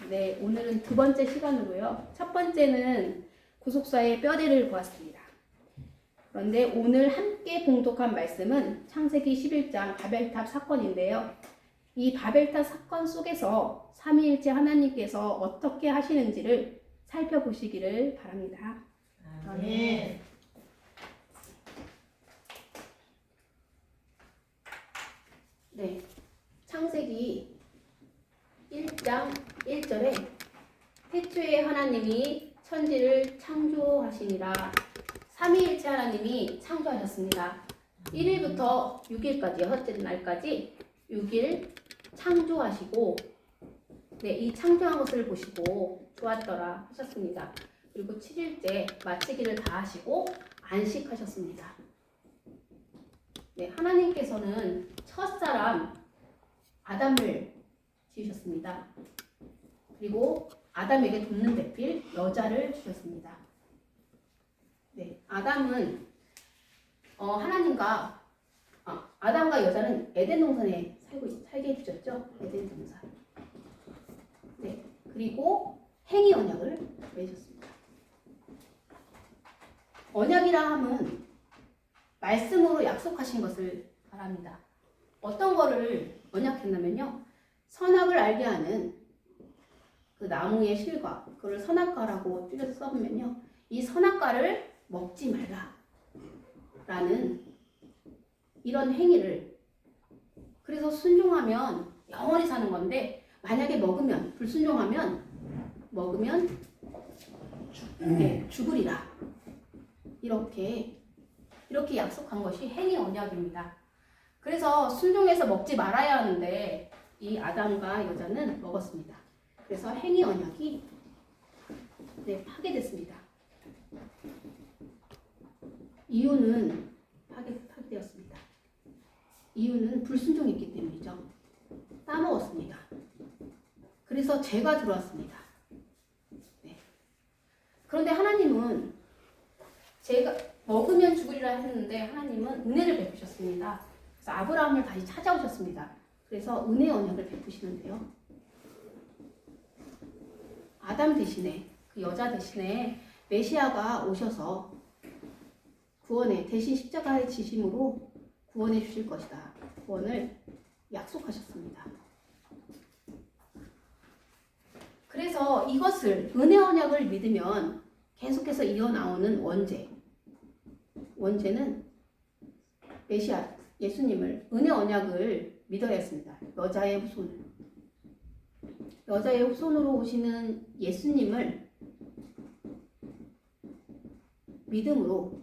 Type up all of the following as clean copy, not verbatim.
네, 오늘은 두 번째 시간으로요. 첫 번째는 구속사의 뼈대를 보았습니다. 그런데 오늘 함께 봉독한 말씀은 창세기 11장 바벨탑 사건인데요. 이 바벨탑 사건 속에서 삼위일체 하나님께서 어떻게 하시는지를 살펴보시기를 바랍니다. 아멘. 네, 창세기 1장 1절에 태초에 하나님이 천지를 창조하시니라. 삼위일체 하나님이 창조하셨습니다. 1일부터 6일까지, 여섯째 날까지 6일 창조하시고, 네, 이 창조한 것을 보시고 좋았더라 하셨습니다. 그리고 7일째 마치기를 다 하시고 안식하셨습니다. 네, 하나님께서는 첫사람 아담을 지으셨습니다. 그리고 아담에게 돕는 대필 여자를 주셨습니다. 네, 아담은 하나님과 아담과 여자는 에덴 동산에 살게 해주셨죠. 에덴 동산. 네, 그리고 행위 언약을 맺으셨습니다. 언약이라 함은 말씀으로 약속하신 것을 말합니다. 어떤 거를 언약했냐면요, 선악을 알게 하는 그 나무의 실과, 그걸 선악과라고 줄여서 써보면요, 이 선악과를 먹지 말라 라는 이런 행위를, 그래서 순종하면 영원히 사는 건데, 만약에 불순종하면 네, 죽으리라, 이렇게 약속한 것이 행위 언약입니다. 그래서 순종해서 먹지 말아야 하는데 이 아담과 여자는 먹었습니다. 그래서 행위 언약이 파괴됐습니다. 이유는 파괴되었습니다. 이유는 불순종했기 때문이죠. 따먹었습니다. 그래서 죄가 들어왔습니다. 네. 그런데 하나님은 죄가 먹으면 죽으리라 했는데 하나님은 은혜를 베푸셨습니다. 그래서 아브라함을 다시 찾아오셨습니다. 그래서 은혜 언약을 베푸시는데요. 아담 대신에, 그 여자 대신에 메시아가 오셔서 대신 십자가의 지심으로 구원해 주실 것이다. 구원을 약속하셨습니다. 그래서 이것을, 은혜 언약을 믿으면 계속해서 이어나오는 원죄는 메시아 예수님을, 은혜 언약을 믿어야 했습니다. 여자의 후손으로 오시는 예수님을 믿음으로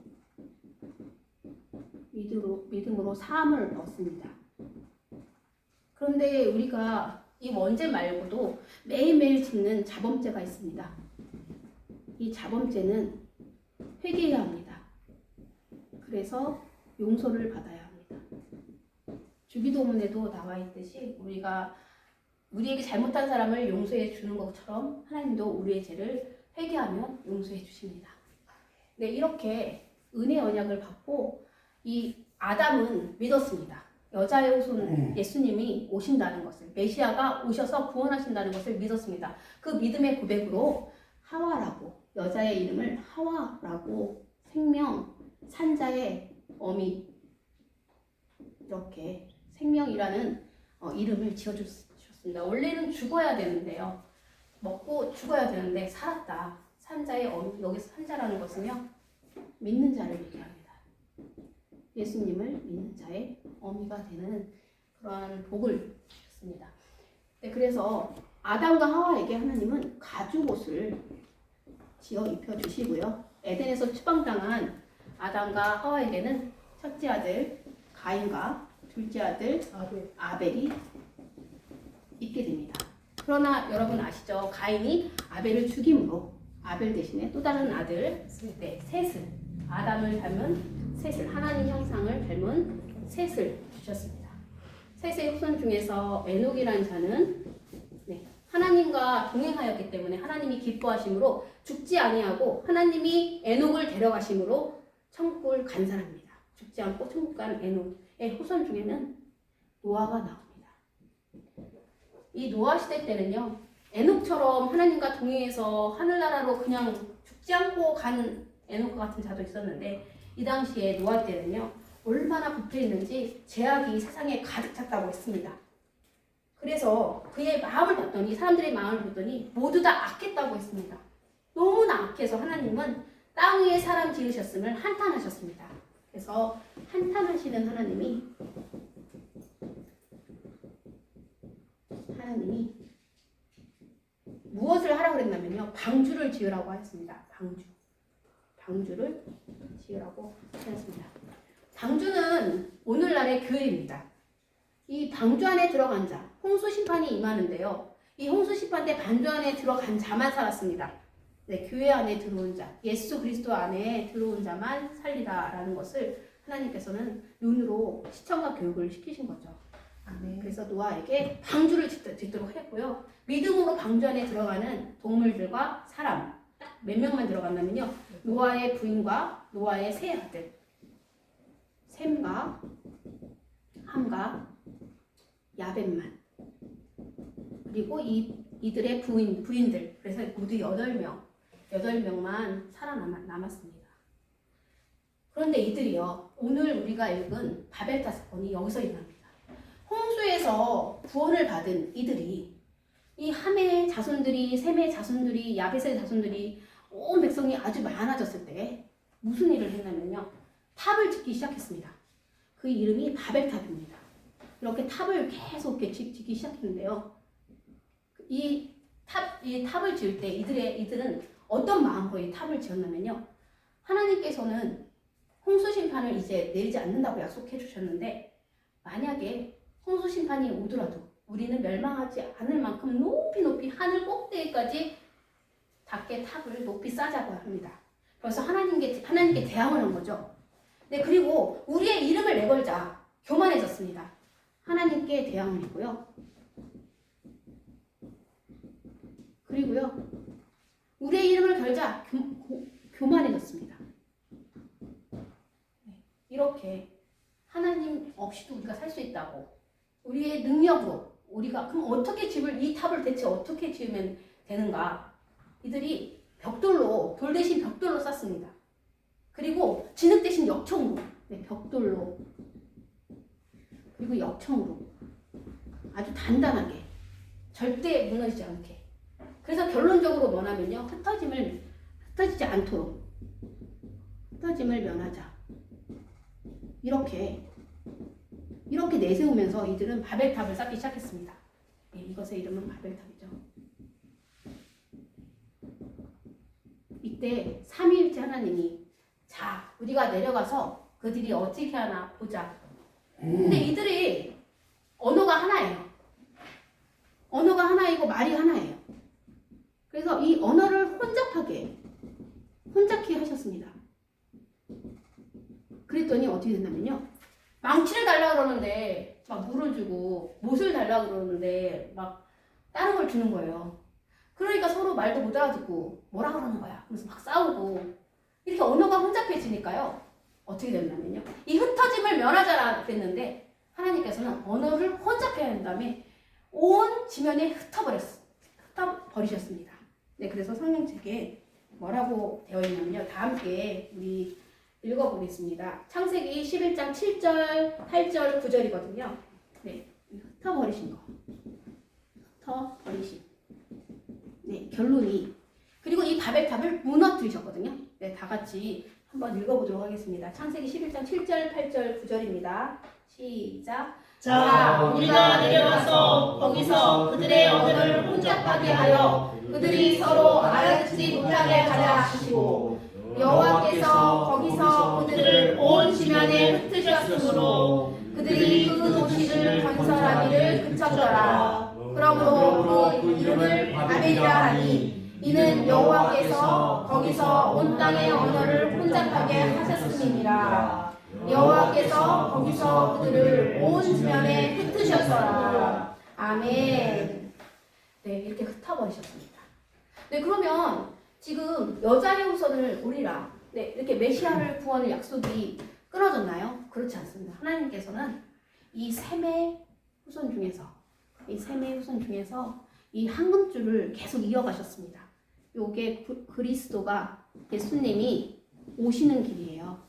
사함을 얻습니다. 그런데 우리가 이 원죄 말고도 매일매일 짓는 자범죄가 있습니다. 이 자범죄는 회개해야 합니다. 그래서 용서를 받아야 합니다. 주기도문에도 나와 있듯이 우리에게 잘못한 사람을 용서해 주는 것처럼 하나님도 우리의 죄를 회개하면 용서해 주십니다. 네, 이렇게 은혜 언약을 받고 이 아담은 믿었습니다. 여자의 후손 예수님이 오신다는 것을, 메시아가 오셔서 구원하신다는 것을 믿었습니다. 그 믿음의 고백으로 하와라고, 여자의 이름을 하와라고, 생명, 산자의 어미, 이렇게 생명이라는 이름을 지어주셨습니다. 원래는 죽어야 되는데요, 먹고 죽어야 되는데 살았다. 산자의 어미, 여기서 산자라는 것은요, 믿는 자를 얘기합니다. 예수님을 믿는 자의 어미가 되는 그러한 복을 주셨습니다. 네, 그래서 아담과 하와에게 하나님은 가죽옷을 지어 입혀주시고요. 에덴에서 추방당한 아담과 하와에게는 첫째 아들 가인과 둘째 아들 아벨이 있게 됩니다. 그러나 여러분 아시죠? 가인이 아벨을 죽임으로 아벨 대신에 또 다른 아들, 셋을, 아담을 닮은 셋을, 하나님 형상을 닮은 셋을 주셨습니다. 셋의 후손 중에서 에녹이라는 자는 하나님과 동행하였기 때문에 하나님이 기뻐하심으로 죽지 아니하고 하나님이 에녹을 데려가심으로 천국을 간 사람입니다. 죽지 않고 천국 간 에녹의 후손 중에는 노아가 나옵니다. 이 노아 시대 때는요, 에녹처럼 하나님과 동행해서 하늘나라로 그냥 죽지 않고 가는 에녹 같은 자도 있었는데 이 당시에 노아 때는요 얼마나 부패했는지 죄악이 세상에 가득 찼다고 했습니다. 그래서 그의 마음을 봤더니 사람들의 마음을 봤더니 모두 다 악했다고 했습니다. 너무나 악해서 하나님은 땅 위에 사람 지으셨음을 한탄하셨습니다. 그래서 한탄하시는 하나님이 무엇을 하라고 그랬냐면요. 방주를 지으라고 하였습니다. 방주를 지으라고 하였습니다. 방주는 오늘날의 교회입니다. 이 방주 안에 들어간 자, 홍수 심판이 임하는데요. 이 홍수 심판 때 방주 안에 들어간 자만 살았습니다. 네, 교회 안에 들어온 자, 예수 그리스도 안에 들어온 자만 살리라라는 것을 하나님께서는 눈으로 시청과 교육을 시키신 거죠. 네. 그래서 노아에게 방주를 짓도록 했고요. 믿음으로 방주 안에 들어가는 동물들과 사람 몇 명만 들어간다면요. 노아의 부인과 노아의 세 아들 셈과 함과 야벳만 그리고 이들의 부인들 그래서 모두 8명만 살아남았습니다. 그런데 이들이요. 오늘 우리가 읽은 바벨탑 사건이 여기서 일어납니다. 홍수에서 구원을 받은 이들이 이 함의 자손들이 셈의 자손들이 야벳의 자손들이 온 백성이 아주 많아졌을 때 무슨 일을 했냐면요. 탑을 짓기 시작했습니다. 그 이름이 바벨탑입니다. 이렇게 탑을 계속 이렇게 짓기 시작했는데요. 이 탑을 지을 때 이들은 어떤 마음으로 이 탑을 지었냐면요. 하나님께서는 홍수 심판을 이제 내리지 않는다고 약속해 주셨는데 만약에 홍수 심판이 오더라도 우리는 멸망하지 않을 만큼 높이 하늘 꼭대기까지 닿게 탑을 높이 쌓자고 합니다. 그래서 하나님께 대항을 한 거죠. 네, 그리고 우리의 이름을 내걸자 교만해졌습니다. 하나님께 대항이고요. 그리고요. 우리의 이름을 걸자 교만해졌습니다. 네, 이렇게 하나님 없이도 우리가 살 수 있다고 우리의 능력으로 우리가 그럼 어떻게 이 탑을 대체 어떻게 지으면 되는가? 이들이 돌 대신 벽돌로 쌓습니다. 그리고 진흙 대신 역청으로 벽돌로 그리고 역청으로 아주 단단하게 절대 무너지지 않게 그래서 결론적으로 뭐냐면요. 흩어지지 않도록 흩어짐을 면하자 이렇게 내세우면서 이들은 바벨탑을 쌓기 시작했습니다. 네, 이것의 이름은 바벨탑이죠. 이때 삼위일체 하나님이 자 우리가 내려가서 그들이 어떻게 하나 보자. 근데 이들이 언어가 하나예요. 언어가 하나이고 말이 하나예요. 그래서 이 언어를 혼잡케 하셨습니다. 그랬더니 어떻게 됐냐면요. 망치를 달라고 그러는데 막 물을 주고 못을 달라고 그러는데 막 다른 걸 주는 거예요. 그러니까 서로 말도 못 알아듣고 뭐라 그러는 거야. 그래서 막 싸우고 이렇게 언어가 혼잡해지니까요. 어떻게 됐냐면요. 이 흩어짐을 면하자라 그랬는데 하나님께서는 언어를 혼잡해야 한 다음에 온 지면에 흩어버리셨습니다. 네, 그래서 성경책에 뭐라고 되어 있냐면요. 다 함께 우리 읽어보겠습니다. 창세기 11장 7절, 8절, 9절이거든요. 네, 흩어버리신 거. 흩어버리신. 네, 결론이. 그리고 이 바벨탑을 무너뜨리셨거든요. 네, 다 같이 한번 읽어보도록 하겠습니다. 창세기 11장 7절, 8절, 9절입니다. 시작. 자, 우리가 내려가서 거기서 그들의 언어를 혼잡하게 하여 그들이 서로 알아듣지 못하게 하자 하시고 여호와께서 거기서 그들을 온 지면에 흩으셨으므로 그들이 그 도시를 건설하기를 그쳤더라. 그러므로 그 이름을 바벨이라 하니 이는 여호와께서 거기서 온 땅의 언어를 혼잡하게 하셨음이니라. 여호와께서 거기서 그들을 온 지면에 흩으셨더라. 아멘. 네, 이렇게 흩어버리셨습니다. 네, 그러면 지금 여자의 후손을 오리라. 네, 이렇게 메시아를 구원의 약속이 끊어졌나요? 그렇지 않습니다. 하나님께서는 이 셈의 후손 중에서 이 황금줄을 계속 이어가셨습니다. 요게 그리스도가 예수님이 오시는 길이에요.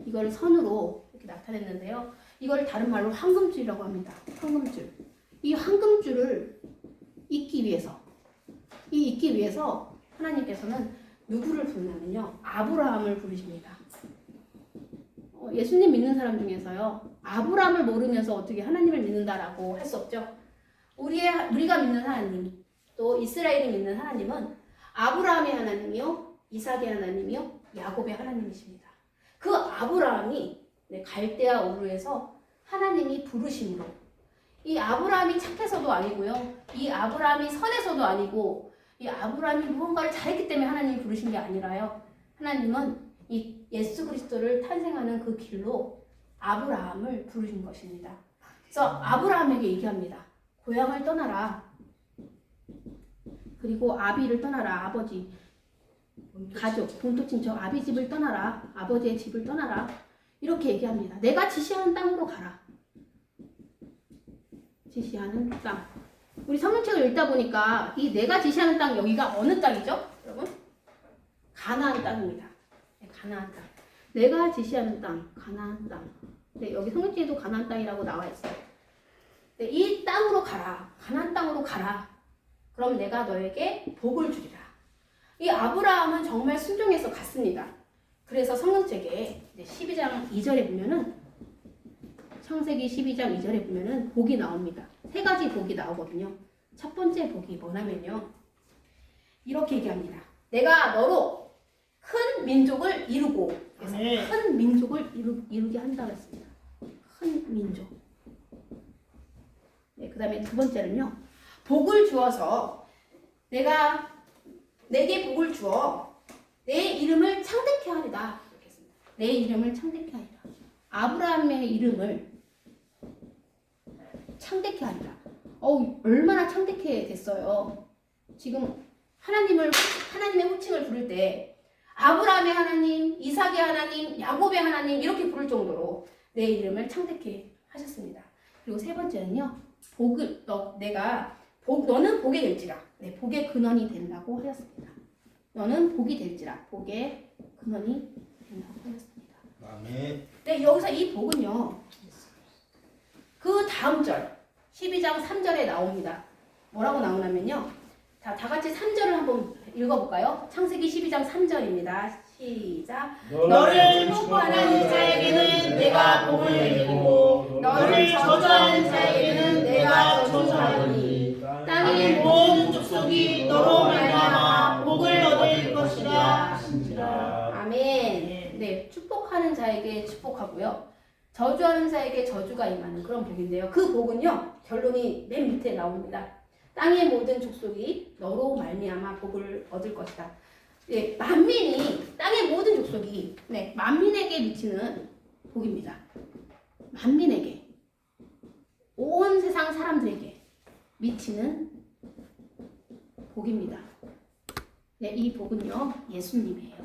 이걸 선으로 이렇게 나타냈는데요. 이걸 다른 말로 황금줄이라고 합니다. 황금줄. 이 황금줄을 잇기 위해서 하나님께서는 누구를 부르냐면요. 아브라함을 부르십니다. 예수님 믿는 사람 중에서요. 아브라함을 모르면서 어떻게 하나님을 믿는다라고 할 수 없죠. 우리가 믿는 하나님, 또 이스라엘이 믿는 하나님은 아브라함의 하나님이요, 이삭의 하나님이요, 야곱의 하나님이십니다. 그 아브라함이 갈대아 우르에서 하나님이 부르심으로, 이 아브라함이 착해서도 아니고요, 이 아브라함이 선해서도 아니고, 이 아브라함이 무언가를 잘했기 때문에 하나님이 부르신 게 아니라요. 하나님은 이 예수 그리스도를 탄생하는 그 길로 아브라함을 부르신 것입니다. 그래서 아브라함에게 얘기합니다. 고향을 떠나라. 그리고 아비를 떠나라. 아버지, 가족, 본토 친척, 아비 집을 떠나라. 아버지의 집을 떠나라. 이렇게 얘기합니다. 내가 지시하는 땅으로 가라. 지시하는 땅. 우리 성경책을 읽다 보니까 이 내가 지시하는 땅, 여기가 어느 땅이죠? 여러분? 가나안 땅입니다. 네, 가나안 땅. 내가 지시하는 땅, 가나안 땅. 네, 여기 성경책에도 가나안 땅이라고 나와 있어요. 네, 이 땅으로 가라. 가나안 땅으로 가라. 그럼 내가 너에게 복을 주리라. 이 아브라함은 정말 순종해서 갔습니다. 그래서 성경책에 12장 2절에 보면은, 창세기 12장 2절에 보면은 복이 나옵니다. 세 가지 복이 나오거든요. 첫 번째 복이 뭐냐면요. 이렇게 얘기합니다. 내가 너로 큰 민족을 이루고, 그래서 큰 민족을 이루게 한다고 했습니다. 큰 민족. 네, 그 다음에 두 번째는요. 복을 주어서 내게 복을 주어 내 이름을 창대케 하리다. 이렇게 했습니다. 내 이름을 창대케 하리라. 아브라함의 이름을 창대케 하리라. 얼마나 창대케 됐어요. 지금 하나님의 호칭을 부를 때 아브라함의 하나님, 이삭의 하나님, 야곱의 하나님 이렇게 부를 정도로 내 이름을 창대케 하셨습니다. 그리고 세 번째는요. 너는 복이 될지라. 네, 복의 근원이 된다고 하였습니다. 너는 복이 될지라. 복의 근원이 된다고 하였습니다. 아멘. 네, 여기서 이 복은요. 그 다음 절 12장 3절에 나옵니다. 뭐라고 나오냐면요. 다 같이 3절을 한번 읽어볼까요? 창세기 12장 3절입니다. 시작. 너를 축복하는 자에게는 내가 복을 내리고 너를 저주하는 자에게는 내가 저주하리니 땅의 모든 족속이 너로 말미암아 복을 얻을 것이라 하신지라. 아멘. 네, 축복하는 자에게 축복하고요. 저주하는 자에게 저주가 임하는 그런 복인데요. 그 복은요. 결론이 맨 밑에 나옵니다. 땅의 모든 족속이 너로 말미암아 복을 얻을 것이다. 네, 땅의 모든 족속이 만민에게 미치는 복입니다. 만민에게, 온 세상 사람들에게 미치는 복입니다. 네, 이 복은요 예수님이에요.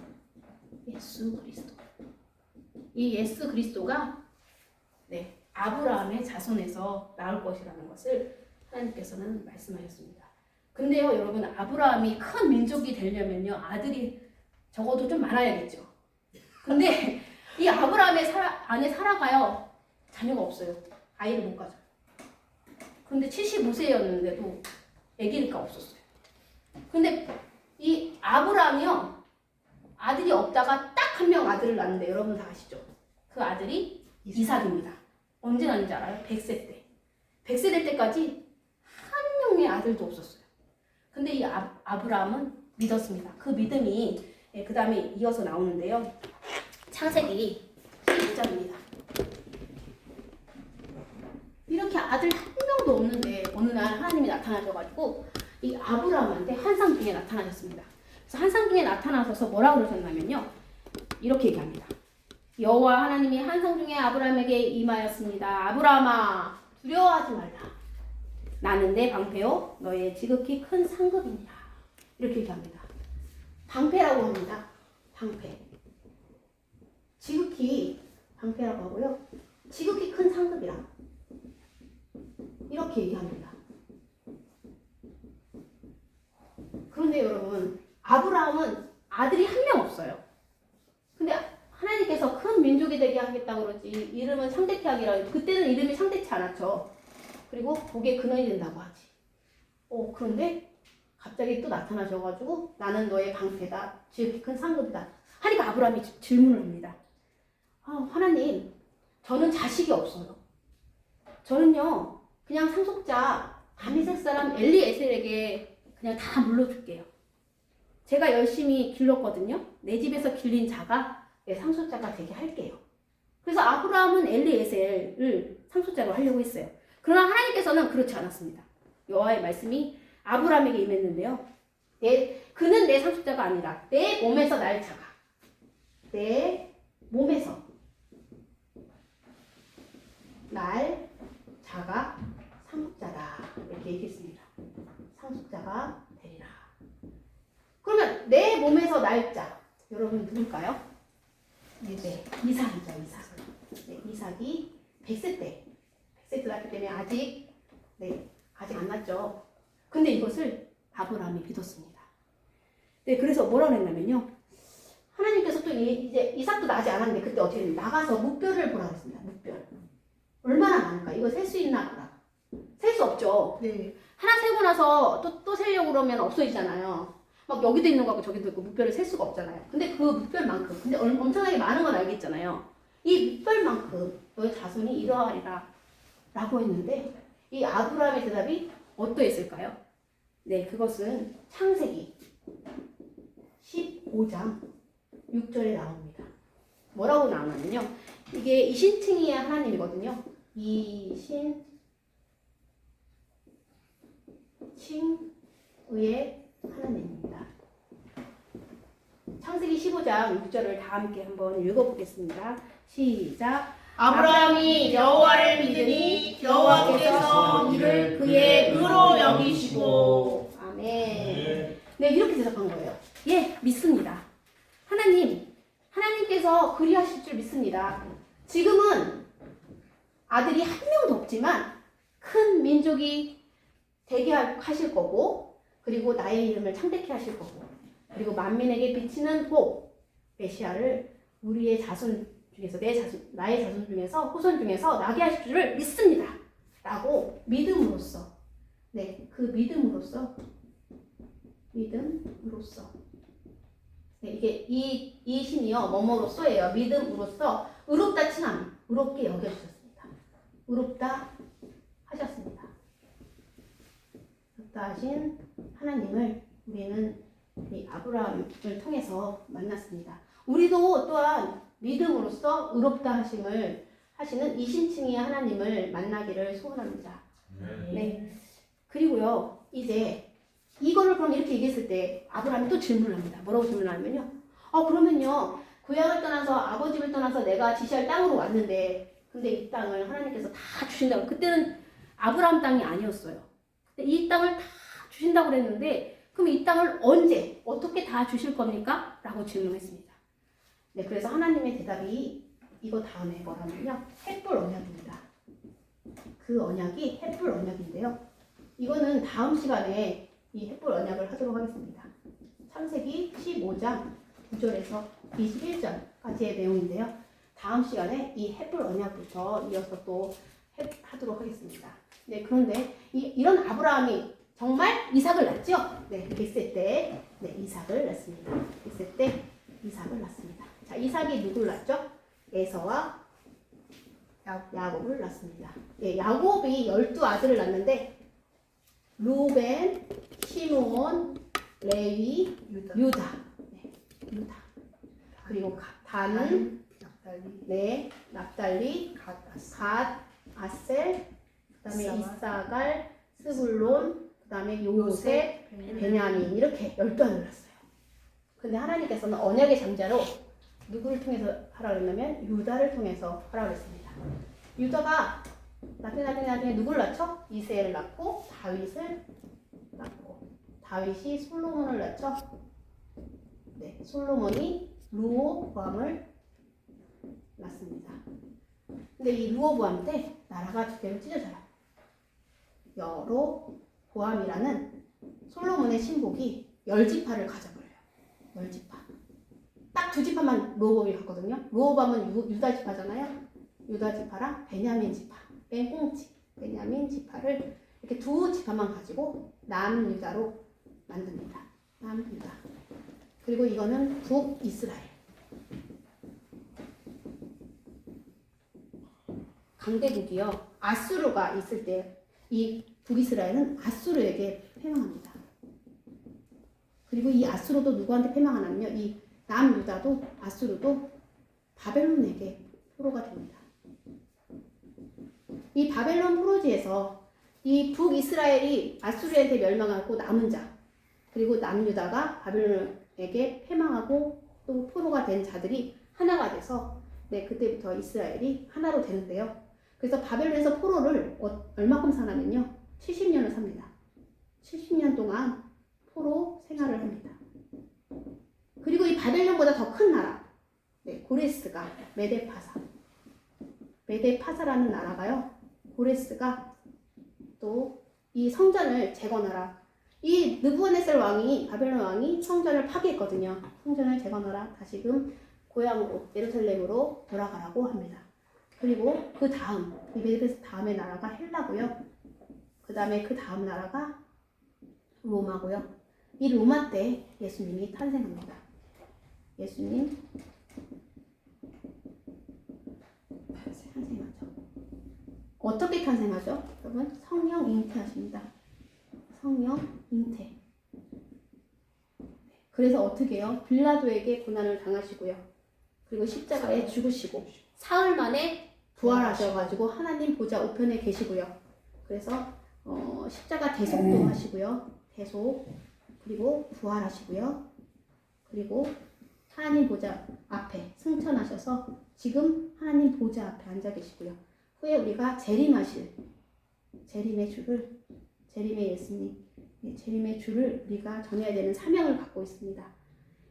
예수 그리스도. 이 예수 그리스도가 아브라함의 자손에서 나올 것이라는 것을 하나님께서는 말씀하셨습니다. 근데요, 여러분, 아브라함이 큰 민족이 되려면요, 아들이 적어도 좀 많아야겠죠. 근데 이 아브라함의 아내 사라가요, 자녀가 없어요. 아이를 못 가져요. 근데 75세였는데도 아기가 없었어요. 근데 이 아브라함이요, 아들이 없다가 딱 한 명 아들을 낳는데 여러분 다 아시죠? 그 아들이 이삭입니다. 언제 낳는지 알아요? 100세 때. 100세 될 때까지 한 명의 아들도 없었어요. 근데 이 아브라함은 믿었습니다. 그 믿음이 그 다음에 이어서 나오는데요. 창세기 12장입니다. 이렇게 아들 한 명도 없는데 어느 날 하나님이 나타나셔가지고 이 아브라함한테 환상중에 나타나셨습니다. 그래서 환상중에 나타나셔서 뭐라고 그러셨냐면요. 이렇게 얘기합니다. 여호와 하나님이 환상중에 아브라함에게 임하였습니다. 아브라함아, 두려워하지 말라. 나는 내 방패요 너의 지극히 큰 상급이니라. 이렇게 얘기합니다. 방패라고 합니다. 방패. 지극히 방패라고 하고요. 지극히 큰 상급이라. 이렇게 얘기합니다. 그런데 여러분, 아브라함은 아들이 한 명 없어요. 근데 하나님께서 큰 민족이 되게 하겠다고 그러지, 이름은 상대케 하기라. 그때는 이름이 상대치 않았죠. 그리고 복의 근원이 된다고 하지. 그런데 갑자기 또 나타나셔가지고 나는 너의 방패다, 지극히 큰 상급이다 하니까 아브라함이 질문을 합니다. 하나님, 저는 자식이 없어요. 저는요 그냥 상속자 다메섹 사람 엘리에셀에게 그냥 다 물려줄게요. 제가 열심히 길렀거든요. 내 집에서 길린 자가 내 상속자가 되게 할게요. 그래서 아브라함은 엘리에셀을 상속자로 하려고 했어요. 그러나 하나님께서는 그렇지 않았습니다. 여호와의 말씀이 아브라함에게 임했는데요. 그는 내 상속자가 아니라 내 몸에서 날 자가, 내 몸에서 날 자가 상속자다, 이렇게 얘기했습니다. 상속자가 되리라. 그러면 내 몸에서 날 자, 여러분 누굴까요? 네, 이삭이죠. 이삭. 네, 이삭이 100세 때 낳기 때문에 아직 안 났죠. 근데 이것을 아브라함이 믿었습니다. 네, 그래서 뭐라고 했냐면요, 하나님께서 또 이제 이삭도 나지 않았는데 그때 어떻게 했냐면 나가서 묵별을 보라고 했습니다. 묵별. 얼마나 많을까? 이거 셀 수 있나 보라. 셀 수 없죠. 네. 하나 세고 나서 또 세려고 그러면 없어지잖아요. 막 여기도 있는 거고 저기도 있고 묵별을 셀 수가 없잖아요. 근데 그 묵별만큼, 근데 엄청나게 많은 건 알겠잖아요. 이 묵별만큼 너의 자손이 이러하리라 라고 했는데, 이 아브라함의 대답이 어떠했을까요? 네, 그것은 창세기 15장 6절에 나옵니다. 뭐라고 나오냐면요, 이게 이신칭의의 하나님이거든요. 이신칭의의 하나님입니다. 창세기 15장 6절을 다 함께 한번 읽어보겠습니다. 시작. 아브라함이 여호와를 믿으니 여호와께서 이를 그의 의로 여기시고. 아멘. 네, 이렇게 대답한 거예요. 예, 믿습니다. 하나님께서 그리하실 줄 믿습니다. 지금은 아들이 한 명도 없지만 큰 민족이 되게 하실 거고, 그리고 나의 이름을 창대케 하실 거고, 그리고 만민에게 비치는 복, 메시아를 우리의 자손 중에서, 나의 자손 중에서, 후손 중에서 나게 하실 줄을 믿습니다 라고 믿음으로써, 네, 그 믿음으로써, 네, 이게 이 신이요 뭐뭐로써예요. 믿음으로써 의롭다 칭함, 의롭게 여겨주셨습니다. 의롭다 하셨습니다. 의롭다 하신 하나님을 우리는 이 아브라함을 통해서 만났습니다. 우리도 또한 믿음으로써 의롭다 하심을 하시는 이신칭의 하나님을 만나기를 소원합니다. 네. 그리고요, 이제 이거를 그럼 이렇게 얘기했을 때 아브라함이 또 질문을 합니다. 뭐라고 질문하냐면요, 그러면요, 고향을 떠나서 아버지를 떠나서 내가 지시할 땅으로 왔는데, 근데 이 땅을 하나님께서 다 주신다고. 그때는 아브라함 땅이 아니었어요. 근데 이 땅을 다 주신다고 그랬는데, 그럼 이 땅을 언제 어떻게 다 주실 겁니까? 라고 질문했습니다. 네, 그래서 하나님의 대답이 이거 다음에 뭐라면요, 햇불 언약입니다. 그 언약이 햇불 언약인데요, 이거는 다음 시간에 이 햇불 언약을 하도록 하겠습니다. 창세기 15장 9절에서 21절까지의 내용인데요, 다음 시간에 이 햇불 언약부터 이어서 또 하도록 하겠습니다. 네, 그런데 이런 아브라함이 정말 이삭을 낳죠? 네, 100세 때 이삭을 낳습니다. 100세 때 이삭을 낳습니다. 자, 이삭이 누굴 낳죠? 에서와 야곱을 낳습니다. 예, 야곱이 12아들을 낳는데 루벤, 시므온, 레위, 유다. 네, 유다. 그리고 단은 납달리, 갓, 아셀, 그다음에 이사갈, 스불론, 그다음에 요셉, 베냐민, 이렇게 12아들을 낳았어요. 근데 하나님께서는 언약의 장자로 누구를 통해서 하라 그랬냐면 유다를 통해서 하라 그랬습니다. 유다가 나중에 누구를 낳죠? 이새를 낳고 다윗을 낳고, 다윗이 솔로몬을 낳죠? 네, 솔로몬이 르호보암을 낳습니다. 근데 이 르호보암 때 나라가 두 개로 찢어져요. 여로보암이라는 솔로몬의 신복이 10지파를 가져버려요. 10지파. 딱 2지파만 로업이 갔거든요. 로업하면 유다 지파잖아요. 유다 지파랑 베냐민 지파, 베냐민 지파를 이렇게 2지파만 가지고 남유다로 만듭니다. 남유다. 그리고 이거는 북이스라엘. 강대국이요. 아수르가 있을 때 이 북이스라엘은 아수르에게 패망합니다. 그리고 이 아수르도 누구한테 패망하냐면요. 이 남유다도 아수르도 바벨론에게 포로가 됩니다. 이 바벨론 포로지에서 이 북이스라엘이 아수르한테 멸망하고 남은 자, 그리고 남유다가 바벨론에게 패망하고 또 포로가 된 자들이 하나가 돼서 그때부터 이스라엘이 하나로 되는데요. 그래서 바벨론에서 포로를 얼마큼 사냐면요. 70년을 삽니다. 70년 동안 포로 생활을 합니다. 그리고 이 바벨론보다 더 큰 나라, 고레스가 메데파사라는 나라가요. 고레스가 또 이 성전을 재건하라. 이 느부갓네살 왕이 바벨론 왕이 성전을 파괴했거든요. 성전을 재건하라. 다시금 고향으로 예루살렘으로 돌아가라고 합니다. 그리고 그 다음 이 메데파사 다음의 나라가 헬라고요. 그 다음에 그 다음 나라가 로마고요. 이 로마 때 예수님이 탄생합니다. 예수님 탄생하죠. 어떻게 탄생하죠? 여러분 성령 잉태하십니다. 성령 잉태. 그래서 어떻게 해요? 빌라도에게 고난을 당하시고요. 그리고 십자가에 죽으시고 사흘 만에 부활하셔가지고 하나님 보좌 우편에 계시고요. 그래서 십자가 대속도 하시고요. 대속. 그리고 부활하시고요. 그리고 하나님 보좌 앞에 승천하셔서 지금 하나님 보좌 앞에 앉아 계시고요. 후에 우리가 재림의 예수님, 재림의 주를 우리가 전해야 되는 사명을 갖고 있습니다.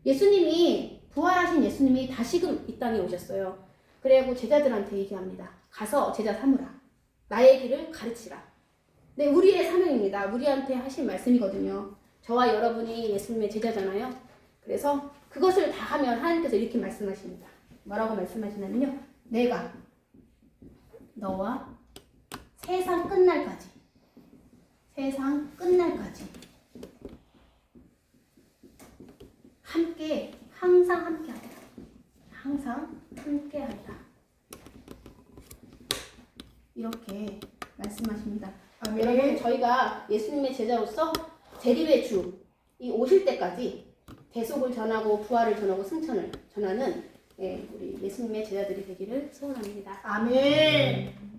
예수님이 부활하신 예수님이 다시금 이 땅에 오셨어요. 그래고 제자들한테 얘기합니다. 가서 제자 삼으라. 나의 길을 가르치라. 네, 우리의 사명입니다. 우리한테 하신 말씀이거든요. 저와 여러분이 예수님의 제자잖아요. 그래서 그것을 다 하면 하나님께서 이렇게 말씀하십니다. 뭐라고 말씀하시냐면요. 내가 너와 세상 끝날까지 함께 항상 함께하리라. 항상 함께하리라. 이렇게 말씀하십니다. 여러분 저희가 예수님의 제자로서 재림의 주 이 오실 때까지 대속을 전하고 부활을 전하고 승천을 전하는 우리 예수님의 제자들이 되기를 소원합니다. 아멘.